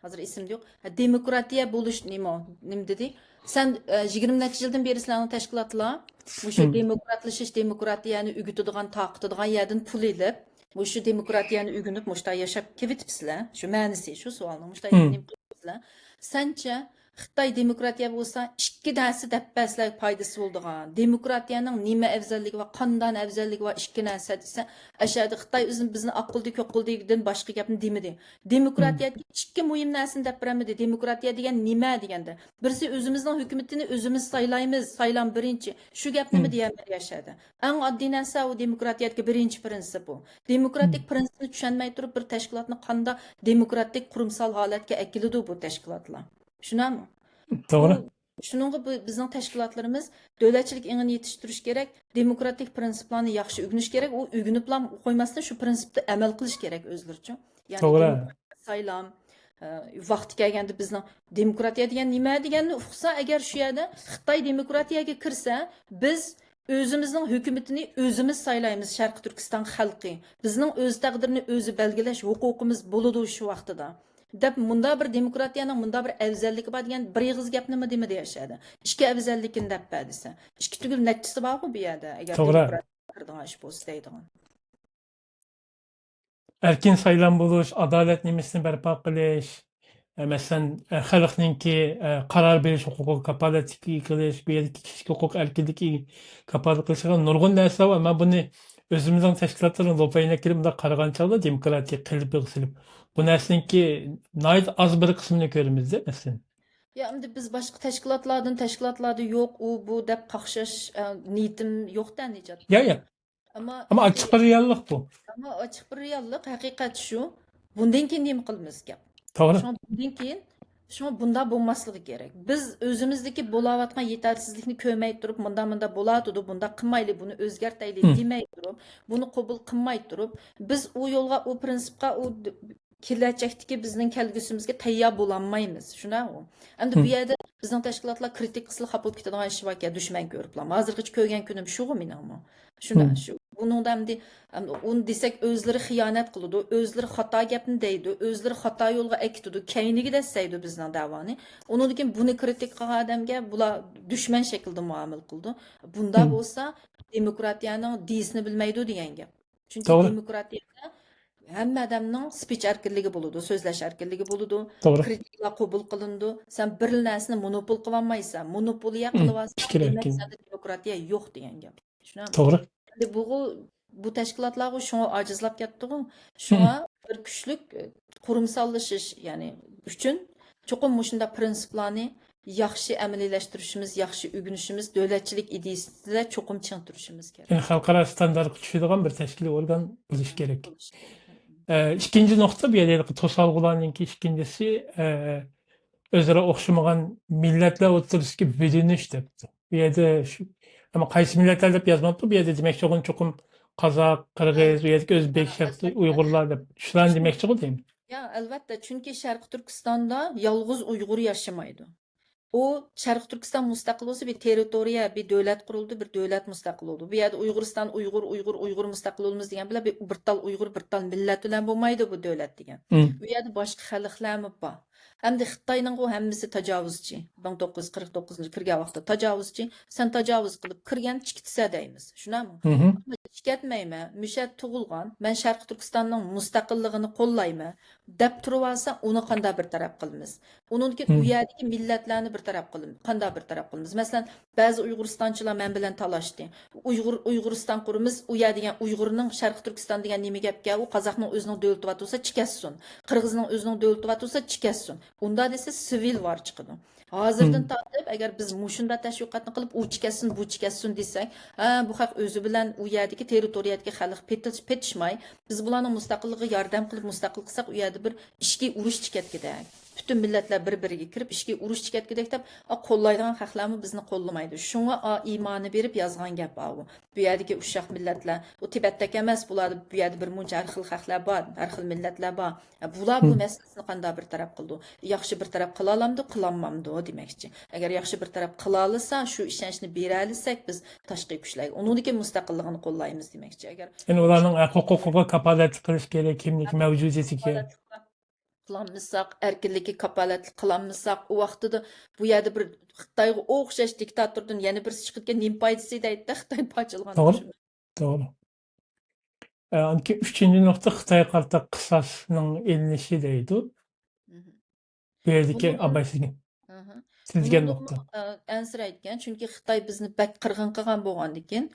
Hazır isim yok. Demokratiye buluş nima dedi? Sen 20 neçə yıldan beri sizlərin təşkilatla bu şu Hı. demokratlaşış, demokratiyani ügütüdüğən, taqıtıdığan yerdən pul elib bu şu demokratiyani ügünüp muşta yaşap kevitipsizlər. Şu mənisi şu sualın muşta Hı. nim qilibsizlər. Sence Xitay demokratiya bolsa 2 dərsi dəbbəslər faydası bolduğan, demokratiyanın nimə əvzəlligi və qandan əvzəlligi və 2 нәрsə desə, əşədə Xitay özün bizni aqıldı, köqüldüdən başqa gəpni demidi. Demokratiya 2 mühim nərsini dəb verəmidi. Demokratiya degan nimə degəndə. Birisi özümüzün hökumətini özümüz saylayımız, saylan birinci. Şu gəpni mi deyəmir yaşadı. Ən addi nəsə o demokratiyadakı birinci prinsip bu. Demokratik prinsipni düşənməy turub bir təşkilatını qanda demokratik qurumsal halətə əkilidir bu təşkilatlar. Şunamı? Doğru. Şununla bizning tashkilotlarimiz davlatchilik engini yetishtirish kerak, demokratik prinsiplarni yaxshi o'rganish kerak, u o'rganiblam qo'ymasdan shu prinsipda amal qilish kerak o'zlaricha. Ya'ni Doğru. saylam vaqti kelganda bizning demokratiya degan nima deganni uqsa agar shu yerda Xitoy demokratiyaga kirsa, biz o'zimizning hukumatini o'zimiz saylaymiz Sharq Turkiston xalqi. Bizning o'z taqdirini o'zi belgilash huquqimiz bo'ladi shu vaqtida. Deb munda bir demokratiyaning munda bir afzalligi bor degan bir yig'iz gap nima demadi yashadi. Ikki afzallikini deb desa. Ikki tugul nechtisi bor bu yerda agar To'g'ri. demokratiya ish bo'lsa deydigan. Erkin saylan buluş, adalet nimisini berpa qilish, masalan, xalqninki qaror berish huquqiga kapolat qilish, bu yerda kishilik huquq erkinligi kapolat qilishga nurg'un narsa var. Men buni o'zimizning tashkilotlarning lo'payına kelib bunda qaragan chog'da demokratiya qilib silib. Bu narsaniki nayt az bir qismini ko'ramizda masalan. Ya endi biz boshqa tashkilotlarda yo'q, u bu deb qaqshash niyatim yo'qda nejat. Ya. Ama açık bir reallik bu. Ama ochiq bir reallik, haqiqat shu. Bundan keyin nima qilamiz gap. Doğru. Bundan keyin Şuna bunda bo'lmasligi kerak. Biz o'zimizdagi bo'layotgan yetarсizlikni ko'rmay turib, bunda bo'ladi, bunda qilmayli, buni o'zgartayli Hı, demay turib, buni qabul qilmay turib, biz u yo'lga, u prinsipga, u kelajakdagi bizning kelgusimizga tayyor bo'lolmaymiz. Shunaqmi? Endi bu hı, yerda bizning tashkilotlar kritik qilib xafa bo'lib ketadigan ish borki, dushman ko'riblar. Hozirgacha ko'rgan kunim shugu meningmi? Shuna, hı. shu. Buningda uni desak o'zlari xiyonat qiladi, o'zlari xato gapni deydi, o'zlari xato yo'lga akitadi, keyniga desaydi bizning davoni. Undan keyin buni kritik qilgan odamga bular dushman shaklda muomala qildi. Bunda Hı. bo'lsa demokratiyaning disini bilmaydi degan gap. Chunki Doğru, demokratiyada hamma odamning speech erkinligi bo'ladi, so'zlash erkinligi bo'ladi, doğru. kritiklar qabul qilindi. Sen bir narsani monopol qilib olmaysan, monopoliya Hı. qilib olsan, Fikir demak erkin. senda demokratiya yo'q degan gap. Tushunami? Doğru. Endi bu tashkilotlar shunga ojizlab ketdi-ku. Hı. Shunga bir kuchlik qurumsallashish, ya'ni uchun cho'qim shunda prinsiplarni yaxshi amaliylashtırishimiz, yaxshi o'rganishimiz, davlatchilik ideyasida cho'qim ching turishimiz kerak. Yani halkara standart düşüdüğün bir teşkili organ buluş gerek. Bo'lishi kerak. İkinci nokta bir yerdeki tosalgılarınki ikincisi özara okşamagan milletler oturuşki bölünüş depti. Bir yerde şu, ama kaysi milletler dep yazmadı, bir yerde demek çoğun çoğun Kazak, Kırgız, bir yerdeki Özbek, Şarkı, Uygurlar dep. Şulan demek çoğun değil mi? Ya albatta, chunki Sharq Turkistonda yolg'iz Uyg'ur yashamaydi. O Sharq Turkiston mustaqil bo'lsa, bir territoriya, bir davlat qurildi, bir davlat mustaqil bo'ldi. Bu yerda Uyg'uriston Uyg'ur mustaqil bo'lamiz degan bilan bir tal Uyg'ur, bir tal millat bilan bo'lmaydi bu davlat degan. Hı. Bu yerda boshqa xalqlarmi bor. Hamda Xitoyning u hammasi tajovuzchi. 1949 kirgan vaqtda tajovuzchi. Sen tajovuz qilib kirgan chikitsa deymiz. Shunami? Hı hı. Chikatmayman. Misha tug'ilgan. Men Sharq Turkistonning mustaqilligini qo'llayman deb turib olsa, uni qanday bir taraf qilamiz? Undan keyin u Hı. yerdagi millatlarni bir taraf qilamiz. Qanday bir taraf qilamiz? Masalan, ba'zi Uyg'uristonchilar men bilan talashdi. Uyg'uriston qurimiz, u yer degan Uyg'urning Sharq Turkiston degan nima gapga, u qozoqning o'zining davlati bo'lsa chikassin. Qirg'izning o'zining davlati bo'lsa chikassin. Unda desa civil var chiqadi. Hozirdan Hı. tortib agar biz mushunda tashviqotni qilib u chikassin, bu chikassin desak, ha, bu xalq o'zi bilan u yerdagi territoriyadagi xalq petishmay, biz bularning mustaqilligiga yordam qilib mustaqil qilsak, u yerda bir ishki urush chiqatkidak. Bütün milletler bir-biriga kirib ishga urush chiqatkidak deb, qo'llaydigan xalqlarmi bizni qo'llamaydi. Shunga iymoni berib yozgan gap bu. Bu yerdagi ushaq millatlar, u Tibetdagi emas, bular bu yerda bir muncha har xil xalqlar bor, har xil millatlar bor. Bular bu Hı. masalasini qanday bir taraf qildi? Yaxshi bir taraf qila olamdi, qilolmamdi demoqchi. Agar yaxshi bir taraf qila olsa, shu ishonchni bera olsak, biz tashqi kuchlarga uningki mustaqilligini qo'llaymiz demoqchi. Agar Yani onların hukukuga kapalet kılış gerek, kimlik mevcudiyeti gerek. qilolmasak, erkinlikka kapolatlik qilolmasak, u vaqtida bu yerda bir Xitoyga o'xshash diktatordan yana birisi chiqib ketgan nima foydasi deydi, Xitoy pochilgan. Doğru. Doğru. Anki üçüncü nokta Xitay karta kısasının elinişi deydi. Bu yerdeki Bunun abaysizlik. Sizgen Bunun nokta. ansir aytgan, chunki Xitoy bizni bak qirg'in qilgan bo'lgandan keyin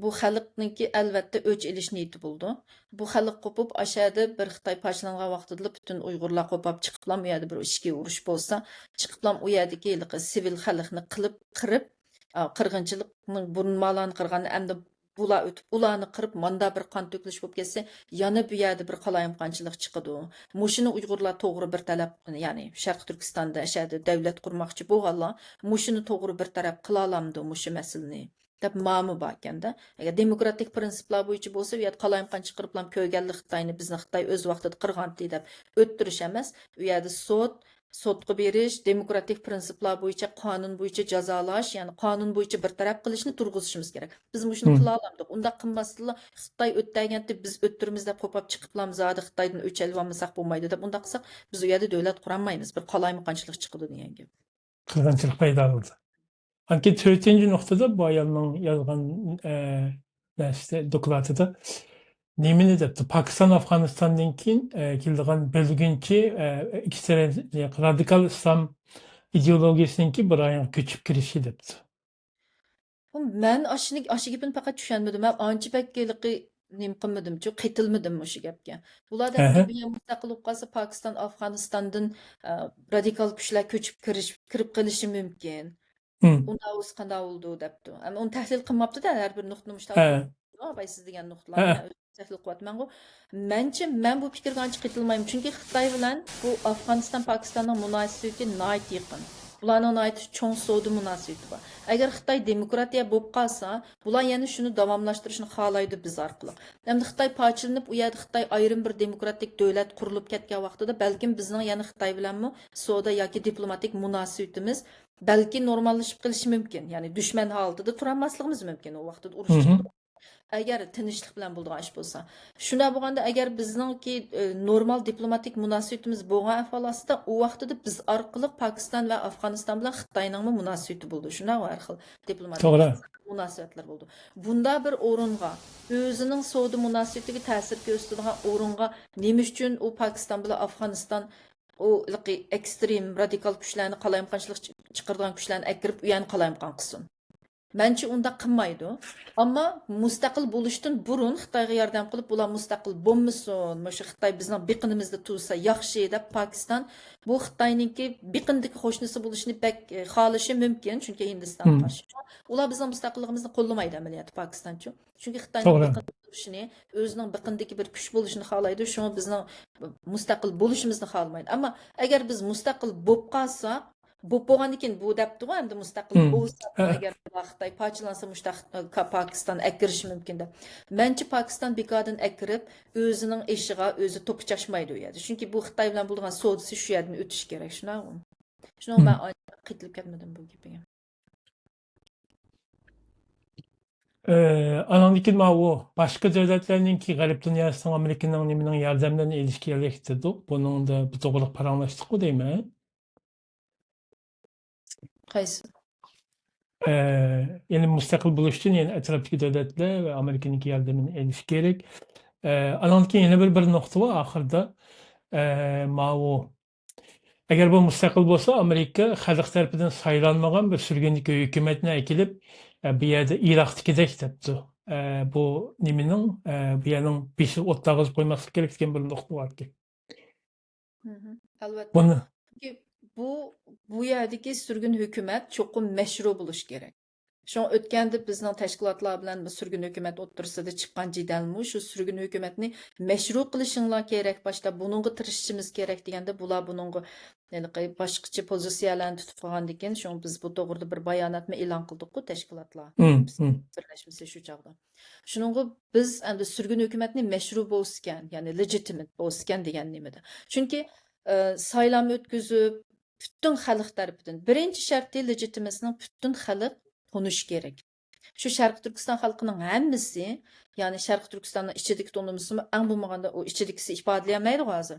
bu xalqniki albatta o'ch ilish niyati bo'ldi. Bu xalq qo'pib ashada bir Xitoy parchalangan vaqtida butun Uyg'urlar qo'pab chiqiblam u yerda bir ishga urush bo'lsa, chiqiblam u yerdagi sivil xalqni qilib qirib, qirg'inchilikning burunmalarni qirgan endi bular o'tib ularni qirib manda bir qon to'kilish bo'lib ketsa, yana bu yerda bir qalayimqanchilik chiqadi. Mushuni Uyg'urlar to'g'ri bir talab, ya'ni Sharq Turkistonda ashada davlat qurmoqchi bo'lganlar, mushuni to'g'ri bir taraf qila olamdi mushu masalani deb ma'mi bor ekanda. Agar demokratik prinsiplar bo'yicha bo'lsa, u yerda qalayimqanchi qiriblam ko'rganlik Xitoyni bizni Xitoy o'z vaqtida qirg'andi deb o'ttirish emas, u yerda sotqa berish, demokratik prinsiplar bo'yicha qonun bo'yicha jazolash, ya'ni qonun bo'yicha bir taraf qilishni turg'izishimiz kerak. Biz shuni Hı. qila olamiz. Unda qilmaslar Xitoy o'tdaganda biz o'ttirimiz deb qo'pab chiqiblarmiz, zodi Xitoydan o'ch olmasak bo'lmaydi deb unda qilsak, biz u yerda davlat qurolmaymiz. Bir qalaymiqanchilik chiqadi degan gap. Kırgınçılık payda oldu. Anki dördüncü noktada bu ayalının yazgan işte dokumentada nemini depti. Pakistan Afganistan'dan keyin kildigan bölgünçi ikisi radikal İslam ideologiyasininki bir ayın köçüp kirişi depti. Men aşı gapini faqat tushunmadim. Men ancha bakkaliqi nima qilmadim, qitilmadim o'sha gapga. Bularda Hı hı. bir mustaqil bo'lib qolsa, Pokiston Afg'onistondan radikal kuchlar kirib qilishi mumkin. Hı. Unda o'zi qanday bo'ldi debdi. Uni tahlil qilmabdi-da, har bir nuqtani mushtal He. siz degan He. nuqtalarni tahlil qilyapman. Menimcha men bu fikrga ancha qaytilmayman. Chunki Xitoy bilan bu Afg'oniston, Pokistonning munosabati nihoyat yaqin. Bularning nihoyat cho'ng savdo munosabati bor. Agar Xitoy demokratiya bo'lib qolsa, bular yana shuni davomlashtirishni xohlaydi biz orqali. Endi Xitoy pochilinib, u yerda Xitoy ayrim bir demokratik davlat qurilib ketgan vaqtida balkim bizning yana Xitoy bilanmi savdo yoki diplomatik munosabatimiz balki normallashib qilishi mumkin. Ya'ni dushman holatida turolmasligimiz mumkin u vaqtda urush Hı hı. chiqdi. Agar tinchlik bilan bo'ladigan ish bo'lsa. Shunda bo'lganda agar bizningki normal diplomatik munosabatimiz bo'lgan ahvolda u vaqtida biz orqali Pokiston va Afg'oniston bilan Xitoyning munosabati bo'ldi. Shunda har xil diplomatik Doğru. munosabatlar bo'ldi. Bunda bir o'ringa o'zining savdo munosabatiga ta'sir ko'rsatadigan o'ringa nima uchun u Pokiston bilan Afg'oniston o ekstrem radikal kuchlarni qalayimqanchilik chiqaradigan kuchlarni akirib u yana qalayimqan qilsin. Bence unda qilmaydi. Ammo mustaqil bo'lishdan burun Xitoyga yordam qilib, bular mustaqil bo'lmasin, mana shu Xitoy bizning biqinimizda tursa yaxshi deb Pokiston bu Xitoyninki biqindagi qo'shnisi bo'lishni bek xohlashi mumkin, chunki Hindiston Hı. qarshi. Ular bizning mustaqilligimizni qo'llamaydi amaliyotda Pokistonchi. Chunki Xitoyning Doğru. biqinda turishini, o'zining biqindagi bir kuch bo'lishini xohlaydi, shuni bizning mustaqil bo'lishimizni xohlamaydi. Ammo agar biz mustaqil bo'lib qolsak, bu bo'lgandan keyin bu debdi ғой endi mustaqil Hı. bo'lsa Ha, agar Xitoy parchalansa Pokiston akirishi mumkin deb. Menimcha Pokiston bekordan akirib o'zining ishiga o'zi to'pichashmaydi u yerda. Chunki bu Xitoy bilan bo'lgan savdosi shu yerdan o'tishi kerak, shunaqmi? Shuni hı. men qitilib ketmadim bu gapiga. Anandaki o başka devletlerninki garip dünyasının Amerika'nın nimenin yardımlarına ilişkileştirdi. Bunun da bir doğruluk paranlaştık mı değil mi? Qaysi? Yani müstakil buluştun yani etraftaki devletler ve Amerika'nınki yardımına ilişkiyerek. Anandaki yine bir nokta var ahırda. O eğer bu müstakil olsa Amerika halk tarafından saylanmagan bir sürgünlük hükümetine ekilip bir yerde Irak'taki depti. Bu nimenin bir yerinin beşi ottağız koyması gerektiğin bir nokta var ki. Albatta. Bunu Chunki bu yerdagi surgun hukumat cho'qim mashru bo'lishi kerak. Shu o'tganda bizning tashkilotlar bilan surgun hukumat o'ttirisida chiqqan jidalmi shu surgun hukumatni mashru qilishinglar kerak, boshda buningga tirishishimiz kerak deganda bular buningga boshqacha pozitsiyalarni tutib qolgandan keyin shu biz bu to'g'rida bir bayonotni e'lon qildik-ku tashkilotlar. Birlashmasi shu chog'da. Shuningga biz endi surgun hukumatni mashru bo'lgan, ya'ni legitimate bo'lgan degan nimada. Chunki saylam o'tkazib bütün xalq tarafidan birinchi sharti legitimacyning bütün xalq tonishi kerak. Shu Sharq Turkiston xalqining hammasi, ya'ni Sharq Turkistonning ichidagi to'nimisimi eng bo'lmaganda u ichidagisi ifodalayolmaydi hozir.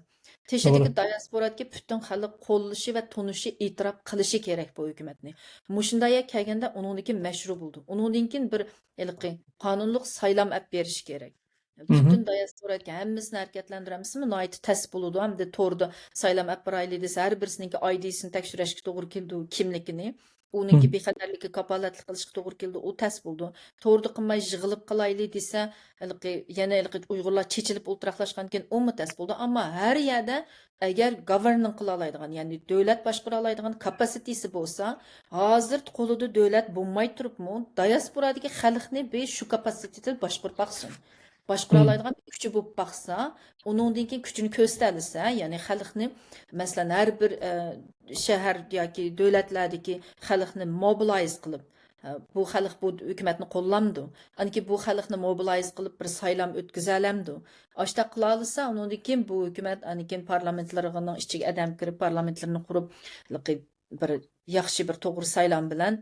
Teshidagi doğru. diasporaga bütün xalq qo'llashi va tonishi e'tirof qilishi kerak bu hukumatni. Mushundaya kelganda uningdagi mashru bo'ldi. Uningdan keyin bir qonunliq saylam olib berish kerak. Bütün diasporaga hammasini harakatlantiramizmi? Nihoyat tas bo'ladi. Hamda to'g'rida saylam olib boraylik desa, har birisining ID'sini tekshirishga to'g'ri keldi, kimligini. Uningki bexatarlikka kapolatlik qilishga to'g'ri keldi, u tas bo'ldi. To'g'ri qilmay yig'ilib qolaylik desa, yana Uyg'urlar chechilib o'ltiraqlashgan keyin u tas bo'ldi. Ammo har yerda agar government qila oladigan, ya'ni davlat boshqara oladigan kapasitesi bo'lsa, hozir qo'lida davlat bo'lmay turibmi, diasporadagi xalqni shu kapasiteda boshqarib baqsin. Boshqara oladigan kuchi bo'lib baqsa, uningdan keyin kuchini ko'rsatsa, ya'ni xalqni masalan har bir shahar yoki davlatlardagi xalqni mobilize qilib, bu xalq bu hukumatni qo'llamdi. Anki bu xalqni mobilize qilib bir saylam o'tkazalamdi. Ashta qila olsa, uningdan keyin bu hukumat anikin parlamentlarning ichiga adam kirib, parlamentlarni qurib, bir yaxshi bir to'g'ri saylam bilan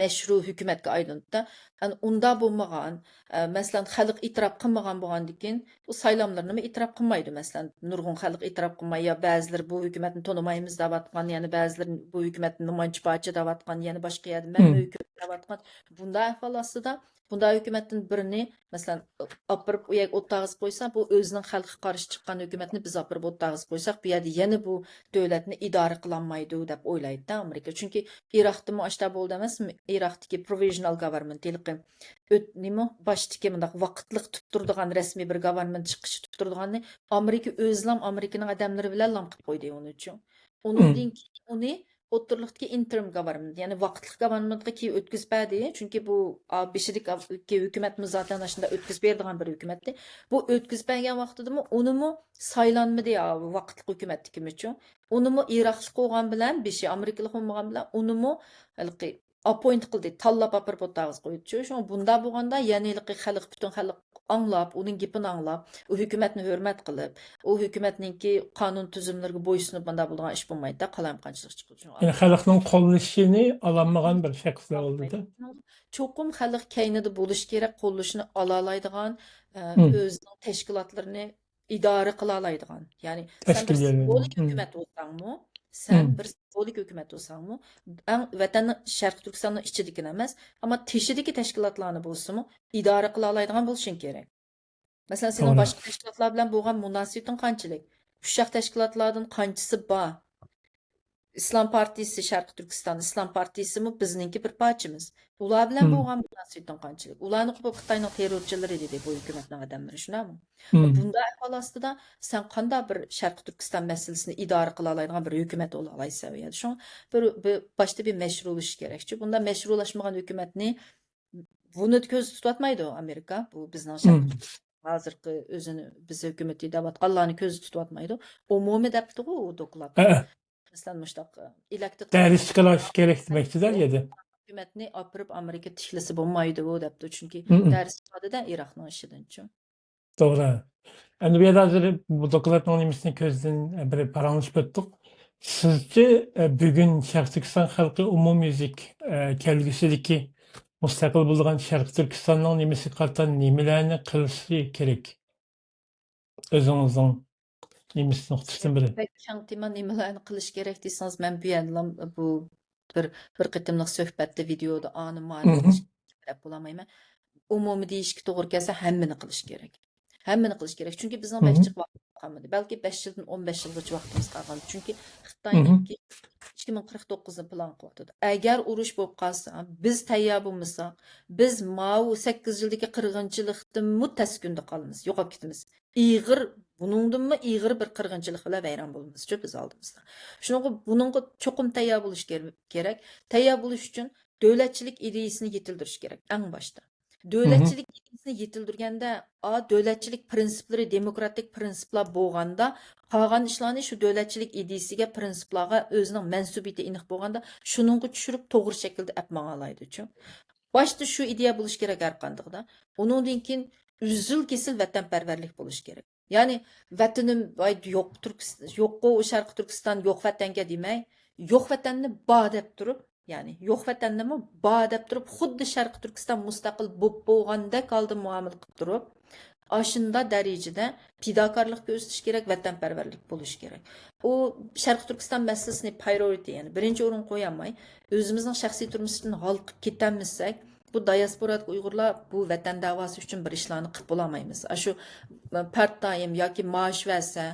mashru hukumatga aylandi. Unda bo'lmagan, masalan xalq e'tirof qilmagan bo'lgandan keyin bu saylamlarni nima e'tirof qilmaydi. Masalan, nurg'un xalq e'tirof qilmay, yo ba'zilar bu hukumatni tonimaymiz deyotgan, ya'ni ba'zilar bu hukumatni namoyishchi parcha deyotgan, yana boshqa yerda mana hukumat deyotgan. Bunday ahvol ostida bunday hukumatdan birini masalan opirib u yerga o'tag'iz qo'ysa, bu o'zining xalqqa qarshi chiqqan hukumatni biz opirib o'tag'iz qo'ysak, bu yerda yana bu davlatni idora qilolmaydi deb o'ylaydi Amerika. Chunki Iroqda muashta bo'ldi emasmi? Iroqdagi provisional government nima boshdagi bunday vaqtliq tutib turadigan rasmiy bir government chiqishi tutib turadiganni Amerika o'zlam Amerikaning odamlari bilan lam qilib qo'ydi uning uchun. Uningdan keyin uni o'ttirliqdagi interim government, ya'ni vaqtli governmentga keyin o'tkazbadi. Chunki bu beshilik hukumatni zaten shunda o'tkazib beradigan bir hukumatdi. Bu o'tkazmagan vaqtidami unimi saylanmadi vaqtli hukumatniki uchun. Unimi Iroqlik qo'ygan bilan, beshi Amerikalik bo'lmagan bilan unimi halqi appoint qildi, tanlab olib o'tag'iz qo'ydi. Shu bunda bo'lganda yaniliqi xalq butun xalq anglab, uning gapini anglab, u hukumatni hurmat qilib, u hukumatninki qonun tuzumlariga bo'ysunib bunda bo'lgan ish bo'lmaydi, qalamqanchilik chiqadi. Yani xalqning qo'llashini ololmagan bir shaxslar oldi-da. Cho'qim xalq kaynida bo'lish kerak, qo'llashini ola oladigan, Hı. o'zining tashkilotlarini idora qila oladigan. Ya'ni sen bir Tashkiliyeli. simbolik Hı. hukumat bo'lsangmi, Hı. sen bir simbolik hukumat bo'lsangmi, vatanning Sharq Turkistonning ichidagi emas, ammo teshidagi tashkilotlarni bo'lsa-mu, idora qila oladigan bo'lishing kerak. Masalan, sening Doğru. boshqa tashkilotlar bilan bo'lgan munosabating qanchalik? Shu tashkilotlardan qanchasi bor? İslam Partisi, Şarkı Türkistan İslam Partisi mi bizninki bir parçamız. Ular bilan Hı. bo'lgan munosabating qanchalik? Ularni bu Xitoyning terrorchilari dedi bu hukumatning odamlari, shunami? Hı. Bunda ahvol ostida sen qanday bir Sharq Turkiston masalasini idora qila oladigan bir hukumat bo'la olaysan? Yani shu bir boshda bir meşrulash kerak. Bunda meşrulashmagan hukumatni buni ko'z tutatmaydi Amerika. Bu bizning Hı. Sharq hozirgi o'zini biz hukumati deyotganlarni ko'z tutatmaydi. Umumiy debdi u dokladda. Mesela muştaq elektra Deriz çıkılaş gerek demektidir yedi. hükümetini apırıp Amerika tiklisi bulmaydı o depti. Çünkü Hı hı. ders ifadeden Irak'ın işinden için. Doğru. Endi bu yerda hozir bu dokladning nimasini ko'zdan bir paranglashib o'tdik. Sizce bugun Sharq Turkiston xalqi umumyüzlik kelgusidagi mustaqil bo'lgan Sharq Turkistonning nimasi qarta nimalarni qilishi kerak? O'zingizning nimasi nuqtasidan biri. Pek keng tema nimalarni qilish kerak desangiz, men bu yerda bu bir bir qitimliq suhbatda videoda ani Hı mani hı. qilish kerak bo'lamayman. Umumiy deyishga to'g'ri kelsa hammani qilish kerak. Hammani qilish kerak. Chunki bizning Hı hı. vaqtimiz qolmadi. Balki 5 yildan 15 yilgacha vaqtimiz qolgan. Chunki Hı hı. Xitoyninki 2049'ni plan qilyapti. Agar urush bo'lib qolsa, biz tayyor bo'lmasak, biz mau 8 yildagi qirg'inchilikdan mutaskunda qolamiz, yo'qolib ketamiz. Ig'ir, buningdanmi ig'ir bir qirg'inchilik bilan vayron bo'lamiz, biz oldimizda. Shuning buningga cho'qim tayyor bo'lish kerak. Tayyor bo'lish uchun davlatchilik ideyasini yetildirish kerak eng boshda. Hı hı. Davlatchilik ideyasini yetildirganda, davlatchilik prinsiplari demokratik prinsiplar bo'lganda, qolgan ishlarni shu davlatchilik ideyasiga, prinsiplarga o'zining mansubiyati aniq bo'lganda, shuningga tushirib to'g'ri shaklda apmag'alaydi uchun. Boshda shu ideya bo'lish kerak har qandoqda. Uningdan keyin uzul kesil vatanparvarlik bo'lish kerak. Ya'ni vatanim yo'q Turkiston, yo'q u Sharq Turkiston yo'q vatanga demay, yo'q vatanni bor deb turib, ya'ni yo'q vatannimi bor deb turib, xuddi Sharq Turkiston mustaqil bo'lib bo'lgandek holda muomala qilib turib, aşında darajada fidokorlik ko'rsatish kerak, vatanparvarlik bo'lishi kerak. U Sharq Turkiston masalasini priority, ya'ni birinchi o'rin qo'yamay, o'zimizning shaxsiy turmushdan halqib ketamisak, bu diasporat Uyg'urlar bu vatan da'vosi uchun bir ishlarni qilib bo'lmaymiz. Shu part time yoki maosh versa,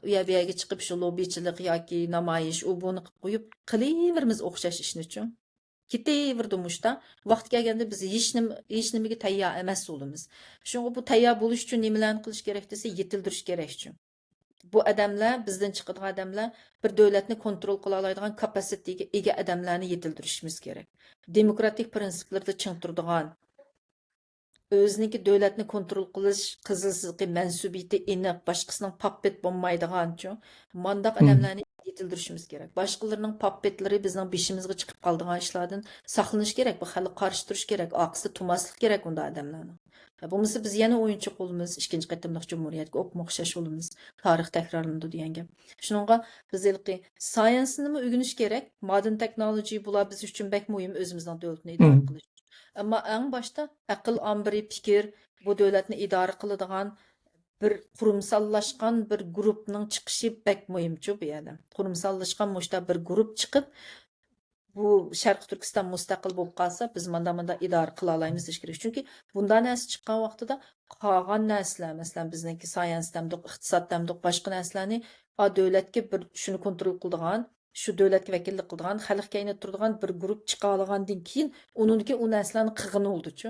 u yerga chiqib shu lobbichilik yoki namoyish u buni qilib qo'yib qilaveramiz o'xshash ishni uchun. Ketaverdi muşta. Vaqt kelganda biz hech nimaga tayyor emas bo'lamiz. Shunga bu tayyor bo'lish uchun nimalarni qilish kerak desa, yetildirish kerak uchun. Bu odamlar, bizdan chiqadigan odamlar bir davlatni kontrol qila oladigan kapasitetiga ega odamlarni yetildirishimiz kerak. Demokratik prinsiplarda ching turadigan, o'ziniki davlatni kontrol qilish qizilsizki mansubiyati aniq, boshqasining pappet bo'lmaydiganchu mandaq Hı. odamlarni yetildirishimiz kerak. Boshqalarning pappetlari bizning beshimizga chiqib qoldigan ishlardan saqlanish kerak. Bu xalq qarshi turish kerak, oqisi tumaslik kerak unda odamlarni. Bo'lmasa biz yana o'yinchi qolamiz, ikkinchi qatimliq jumuriyatga o'xshash bo'lamiz. Tarix takrorlanadi degan gap. Shuningga biz science-ni o'rganish kerak. Modern technology bular biz uchun bek muhim, o'zimizning davlatni Hı. idora qilish. Ammo eng boshda aql ombiri fikr bu davlatni idora qiladigan bir qurumsallashgan bir guruhning chiqishi bek muhimchu bu yerda. Qurumsallashgan mushta bir guruh chiqib bu Sharq Turkiston mustaqil bo'lib qolsa, biz manda idora qila olamiz deyish kerak. Chunki bundan narsa chiqqan vaqtida qolgan narsalar, masalan, bizniki science tamdiq, iqtisod tamdiq, boshqa narsalarni davlatga bir shuni kontrol qiladigan, shu davlatga vakillik qiladigan, xalq kayni turadigan bir guruh chiqa olgandan keyin uningki u narsalarni qilg'ini bo'ldi-chu.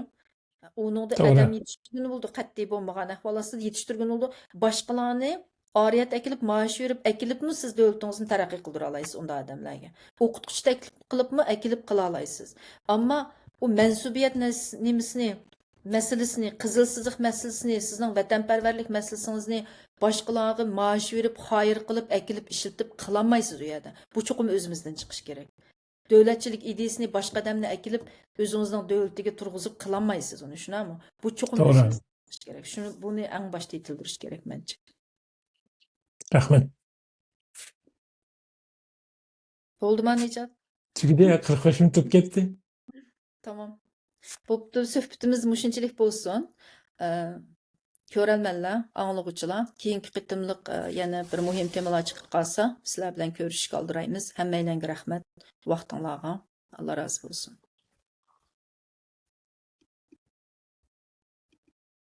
Uningda Doğru. adam yetishtirgani bo'ldi, qat'iy bo'lmagan ahvol ostida yetishtirgani bo'ldi. Boshqalarni ariyat ekilib, maaş verip, ekilibmi siz devletinizni taraqqiy qildira olaysiz unda odamlarga. O'qituvchi taklif qilibmi, ekilib qila olasiz. Ammo u mansubiyat nimasini, masalasini, qizil siziq masalasini, sizning vatanparvarlik masalasingizni boshqalarga maaş verib, xayr qilib, ekilib, ishiltib qilolmaysiz u yerda. Bu cho'qim o'zimizdan chiqish kerak. Davlatchilik ideyasini boshqa odamni akilib, o'zingizning davlatiga turg'izib qilolmaysiz uni, tushunami? Bu cho'qim To'g'ri. o'zimizdan chiqish kerak. Buni eng boshda yetildirish kerak mencha. Rahmat. Bo'ldimi Necat? Tugidi 45 minut o'tib ketdi. Tamam. Bo'pti, suhbatimiz mushunchalik bo'lsin. Ko'ralmanlar, anglag'uvchilar, keyingi qitimliq yana bir muhim temalar chiqib qolsa, sizlar bilan ko'rishishga oldiraymiz. Hammanglarga rahmat, vaqtinglarga. Alloh rozi bo'lsin.